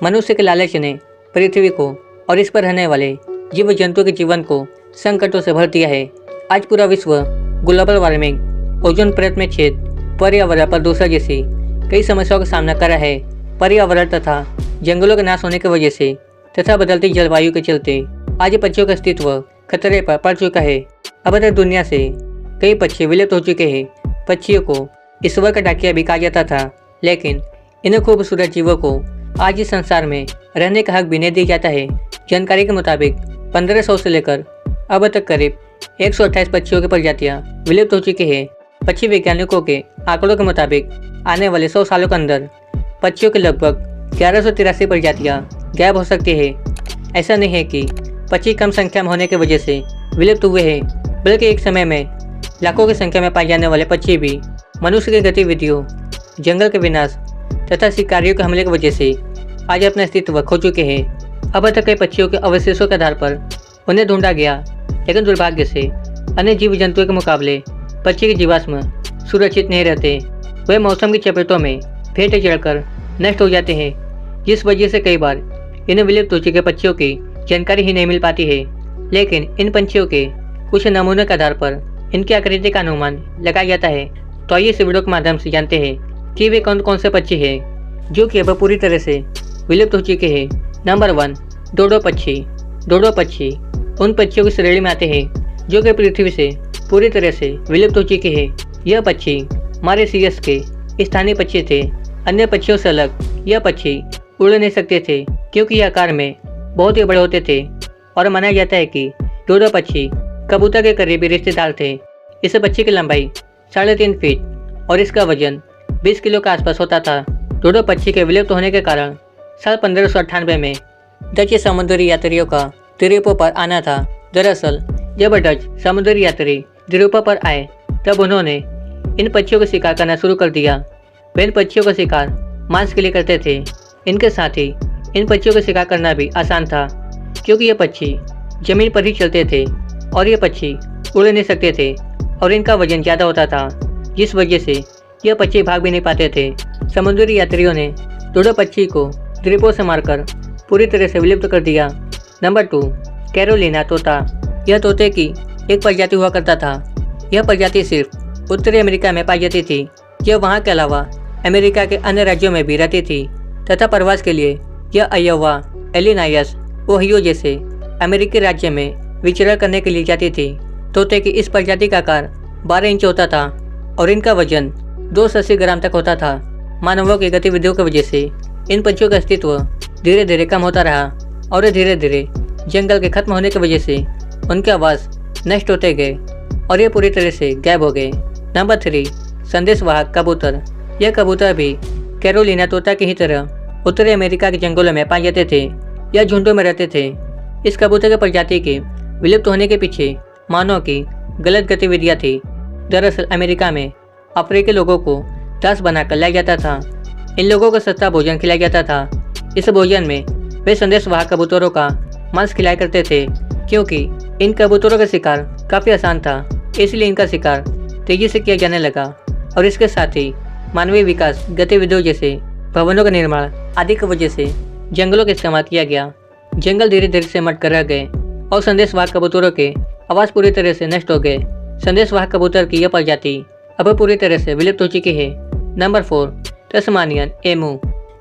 मनुष्य के लालच ने पृथ्वी को और इस पर रहने वाले जीव जंतुओं के जीवन को संकटों से भर दिया है। आज पूरा विश्व ग्लोबल वार्मिंग, ओजोन परत में छेद, पर्यावरण प्रदूषण जैसी कई समस्याओं का सामना कर रहा है। पर्यावरण तथा जंगलों के नाश होने की वजह से तथा बदलती जलवायु के चलते आज पक्षियों का अस्तित्व खतरे पर पड़ चुका है। अब तक दुनिया से कई पक्षी विलुप्त हो चुके हैं। पक्षियों को ईश्वर का डाकिया भी कहा जाता था, लेकिन इन खूबसूरत जीवों को आज इस संसार में रहने का हक भी नहीं दिया जाता है। जानकारी के मुताबिक 1500 से लेकर अब तक करीब 128 पक्षियों की प्रजातियां विलुप्त हो चुकी हैं। पक्षी वैज्ञानिकों के आंकड़ों के मुताबिक आने वाले 100 सालों के अंदर पक्षियों की लगभग 1183 प्रजातियां गायब हो सकती है। ऐसा नहीं है कि पक्षी कम संख्या में होने की वजह से विलुप्त हुए हैं, बल्कि एक समय में लाखों की संख्या में पाए जाने वाले पक्षी भी मनुष्य की गतिविधियों, जंगल के विनाश तथा शिकारियों के हमले की वजह से आज अपना अस्तित्व खो चुके हैं। अब तक कई पक्षियों के अवशेषों के आधार पर उन्हें ढूंढा गया, लेकिन दुर्भाग्य से अन्य जीव जंतुओं के मुकाबले पक्षी के जीवाश्म सुरक्षित नहीं रहते। वे मौसम की चपेटों में फेंट चढ़कर नष्ट हो जाते हैं, जिस वजह से कई बार इन्हें विलुप्त हो चुके पक्षियों की जानकारी ही नहीं मिल पाती है। लेकिन इन पंछियों के कुछ नमूनों के आधार पर इनकी आकृति का अनुमान लगाया जाता है। तो आइए इस वीडियो के माध्यम से जानते हैं कि वे कौन कौन से पक्षी हैं जो कि अब पूरी तरह से विलुप्त हो चुके हैं। नंबर 1, डोडो पक्षी। डोडो पक्षी उन पक्षियों की श्रेणी में आते हैं जो कि पृथ्वी से पूरी तरह से विलुप्त हो चुके हैं। यह पक्षी मॉरिशस के स्थानीय पक्षी थे। अन्य पक्षियों से अलग यह पक्षी उड़ नहीं सकते थे, क्योंकि यह आकार में बहुत ही बड़े होते थे और माना जाता है कि डोडो पक्षी कबूतर के करीबी रिश्तेदार थे। इस पक्षी की लंबाई 3.5 फीट और इसका वजन 20 किलो के आसपास होता था। डोडो पक्षी के विलुप्त होने के कारण साल 1598 में डच समुद्री यात्रियों का द्वीपों पर आना था। दरअसल जब डच समुद्री यात्री द्वीपों पर आए तब उन्होंने इन पक्षियों का शिकार करना शुरू कर दिया। वे इन पक्षियों का शिकार मांस के लिए करते थे। इनके साथ ही इन पक्षियों का शिकार करना भी आसान था, क्योंकि ये पक्षी जमीन पर ही चलते थे और ये पक्षी उड़ नहीं सकते थे और इनका वजन ज़्यादा होता था, जिस वजह से यह पक्षी भाग भी नहीं पाते थे। समुद्री यात्रियों ने डोडो पक्षी को द्वीपों से मारकर पूरी तरह से विलुप्त कर दिया। नंबर 2, कैरोलिना तोता। यह तोते की एक प्रजाति हुआ करता था। यह प्रजाति सिर्फ उत्तरी अमेरिका में पाई जाती थी। यह वहाँ के अलावा अमेरिका के अन्य राज्यों में भी रहती थी तथा प्रवास के लिए यह अयोवा, इलिनॉइस, ओहियो जैसे अमेरिकी राज्य में विचरण करने के लिए जाती थी। तोते की इस प्रजाति का आकार 12 इंच होता था और इनका वजन 280 ग्राम तक होता था। मानवों की गतिविधियों की वजह से इन पक्षियों का अस्तित्व धीरे धीरे कम होता रहा और धीरे धीरे जंगल के खत्म होने की वजह से उनके आवास नष्ट होते गए और ये पूरी तरह से गायब हो गए। नंबर 3, संदेशवाहक कबूतर। यह कबूतर भी कैरोलिना तोता की ही तरह उत्तरी अमेरिका के जंगलों में पाए जाते थे। यह झुंडों में रहते थे। इस कबूतर की प्रजाति के विलुप्त होने के पीछे मानव की गलत गतिविधियाँ थी। दरअसल अमेरिका में अफ्रीकी लोगों को दास बनाकर लाया जाता था। इन लोगों को सस्ता भोजन खिलाया जाता था। इस भोजन में वे संदेशवाहक कबूतरों का मांस खिलाया करते थे, क्योंकि इन कबूतरों का शिकार काफ़ी आसान था, इसलिए इनका शिकार तेजी से किया जाने लगा और इसके साथ ही मानवीय विकास गतिविधियों जैसे भवनों का निर्माण आदि की वजह से जंगलों का इस्तेमाल किया गया। जंगल धीरे धीरे सिमट कर रह गए और संदेशवाहक कबूतरों के आवास पूरी तरह से नष्ट हो गए। संदेशवाहक कबूतर की यह प्रजाति अब पूरी तरह से विलुप्त हो चुकी है। Number 4, Tasmanian emu.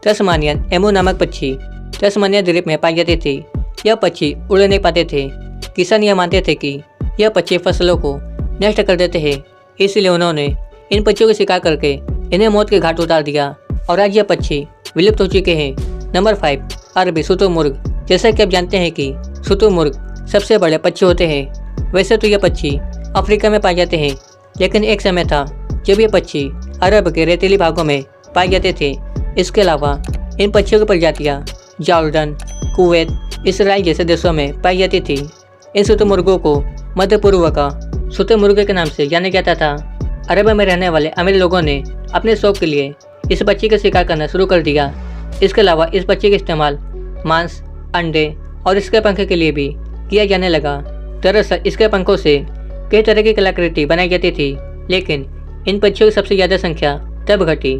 Tasmanian emu नामक पक्षी तस्मानिया द्वीप में पाई जाती थी। यह पक्षी उड़ नहीं पाते थे। किसान यह मानते थे कि यह पक्षी फसलों को नष्ट कर देते हैं, इसलिए उन्होंने इन पक्षियों का शिकार करके इन्हें मौत के घाट उतार दिया और आज यह पक्षी विलुप्त हो चुके हैं। नंबर 5, अरबी शुतुरमुर्ग। जैसा कि आप जानते हैं कि शुतुरमुर्ग सबसे बड़े पक्षी होते हैं। वैसे तो यह पक्षी अफ्रीका में पाए जाते हैं, लेकिन एक समय था जब ये पक्षी अरब के रेतीली भागों में पाए जाते थे। इसके अलावा इन पक्षियों की प्रजातियाँ जॉर्डन, कुवैत, इसराइल जैसे देशों में पाई जाती थी। इन शुतुरमुर्गों को मध्य पूर्व का शुतुरमुर्ग के नाम से जाना जाता था। अरब में रहने वाले अमीर लोगों ने अपने शौक के लिए इस पक्षी का शिकार करना शुरू कर दिया। इसके अलावा इस पक्षी का इस्तेमाल मांस, अंडे और इसके पंख के लिए भी किया जाने लगा। दरअसल इसके पंखों से कई तरह की कलाकृति बनाई जाती थी, लेकिन इन पक्षियों की सबसे ज़्यादा संख्या तब घटी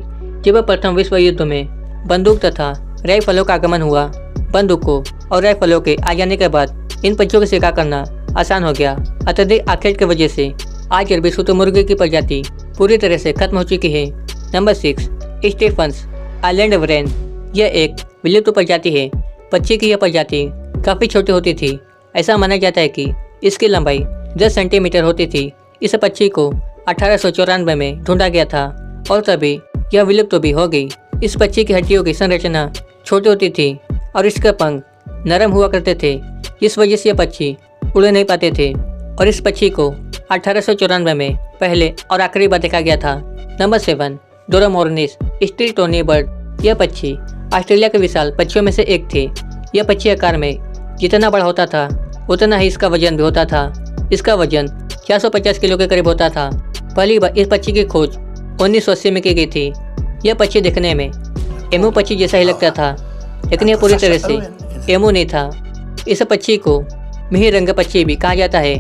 जब प्रथम विश्व युद्ध में बंदूक तथा राइफलों का आगमन हुआ। बंदूकों और राइफलों के आ जाने के बाद इन पक्षियों का शिकार करना आसान हो गया। अत्यधिक आखेट की वजह से आज अरबी शुतुरमुर्गे की प्रजाति पूरी तरह से खत्म हो चुकी है। Number 6, Stephens Island wren. यह एक विलुप्त प्रजाति है। पक्षी की यह प्रजाति काफ़ी छोटी होती थी। ऐसा माना जाता है कि इसकी लंबाई 10 सेंटीमीटर होती थी। इस पक्षी को 1894 में ढूंढा गया था और तभी यह विलुप्त भी हो गई। इस पक्षी की हड्डियों की संरचना छोटी होती थी और इसके पंख नरम हुआ करते थे। इस वजह से यह पक्षी उड़ नहीं पाते थे और इस पक्षी को 1894 में पहले और आखिरी बार देखा गया था। Number 7, Dromornis stirtoni bird. यह पक्षी ऑस्ट्रेलिया के विशाल पक्षियों में से एक थे। यह पक्षी आकार में जितना बड़ा होता था उतना ही इसका वजन भी होता था। इसका वजन 450 किलो के करीब होता था। पहली बार इस पक्षी की खोज 1980 में की गई थी। यह पक्षी देखने में एमू पक्षी जैसा ही लगता था, लेकिन यह पूरी तरह से एमू नहीं था। इस पक्षी को मिहिर रंग पक्षी भी कहा जाता है।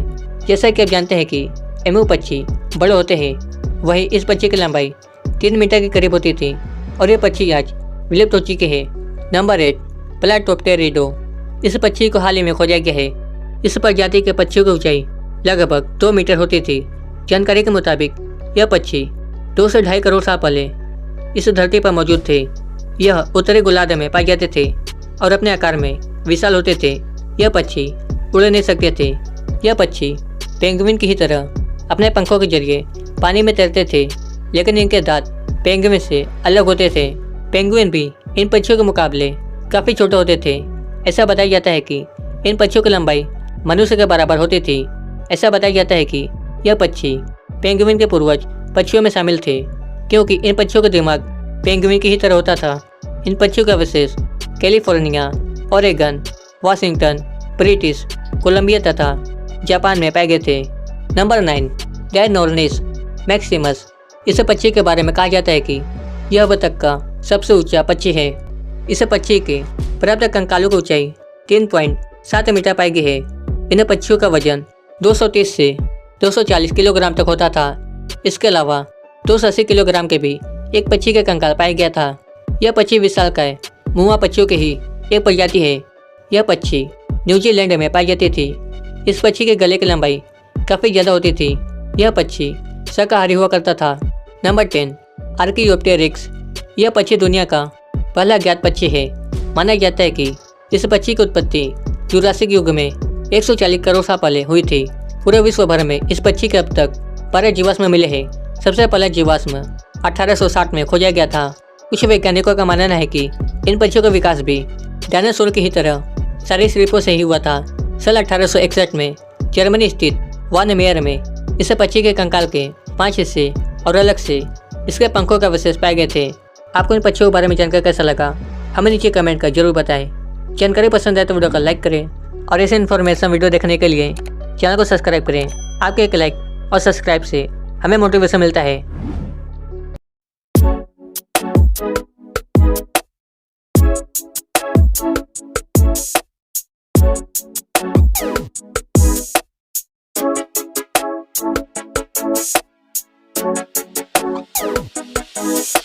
जैसा कि आप जानते हैं कि एमू पक्षी बड़े होते हैं, वही इस पक्षी की लंबाई 3 मीटर के करीब होती थी और ये पक्षी आज विलुप्त हो चुके हैं। नंबर 8, प्लाटोप्टेरिडो। इस पक्षी को हाल ही में खोजा गया है। इस प्रजाति के पक्षियों की ऊंचाई लगभग 2 मीटर होती थी। जानकारी के मुताबिक यह पक्षी 2 से 2.5 करोड़ साल पहले इस धरती पर मौजूद थे। यह उत्तरी गोलार्ध में पाए जाते थे और अपने आकार में विशाल होते थे। यह पक्षी उड़ नहीं सकते थे। यह पक्षी पेंगुइन की ही तरह अपने पंखों के जरिए पानी में तैरते थे, लेकिन इनके दांत पेंगुइन से अलग होते थे। पेंगुइन भी इन पक्षियों के मुकाबले काफ़ी छोटे होते थे। ऐसा बताया जाता है कि इन पक्षियों की लंबाई मनुष्य के बराबर होती थी। ऐसा बताया जाता है कि यह पक्षी पेंगुइन के पूर्वज पक्षियों में शामिल थे, क्योंकि इन पक्षियों का दिमाग पेंगुइन की ही तरह होता था। इन पक्षियों का अवशेष California, Oregon, Washington, British Columbia तथा जापान में पाए गए थे। Number 9, Dinornis maximus. इस पक्षी के बारे में कहा जाता है कि यह अब तक का सबसे ऊंचा पक्षी है। इस पक्षी के प्राप्त कंकालों की ऊंचाई 3.7 मीटर पाई गई है। इन पक्षियों का वजन 230 से 240 किलोग्राम तक होता था। इसके अलावा 280 किलोग्राम के भी एक पक्षी के कंकाल पाया गया था। यह पक्षी विशालकाय मुआ पक्षियों की ही एक प्रजाति है। यह पक्षी न्यूजीलैंड में पाई जाती थी। इस पक्षी के गले की लंबाई काफ़ी ज़्यादा होती थी। यह पक्षी शाकाहारी हुआ करता था। Number 10, Archaeopteryx. यह पक्षी दुनिया का पहला ज्ञात पक्षी है। माना जाता है कि इस पक्षी की उत्पत्ति जुरासिक युग में 140 करोड़ साल पहले हुई थी। पूरे विश्व भर में इस पक्षी के अब तक 12 जीवाश्म मिले हैं। सबसे पहला जीवाश्म 1860 में खोजा गया था। कुछ वैज्ञानिकों का मानना है कि इन पक्षियों का विकास भी डायनासोर की ही तरह सरीसृपों से ही हुआ था। साल 1861 में जर्मनी स्थित वानमेयर में इस पक्षी के कंकाल के 5 हिस्से और अलग से इसके पंखों का अवशेष पाए गए थे। आपको इन पक्षियों के बारे में जानकर कैसा लगा, हमें नीचे कमेंट कर जरूर बताएं। जानकारी पसंद आए तो वीडियो को लाइक करें और ऐसे इन्फॉर्मेशन वीडियो देखने के लिए चैनल को सब्सक्राइब करें। आपके एक लाइक और सब्सक्राइब से हमें मोटिवेशन मिलता है।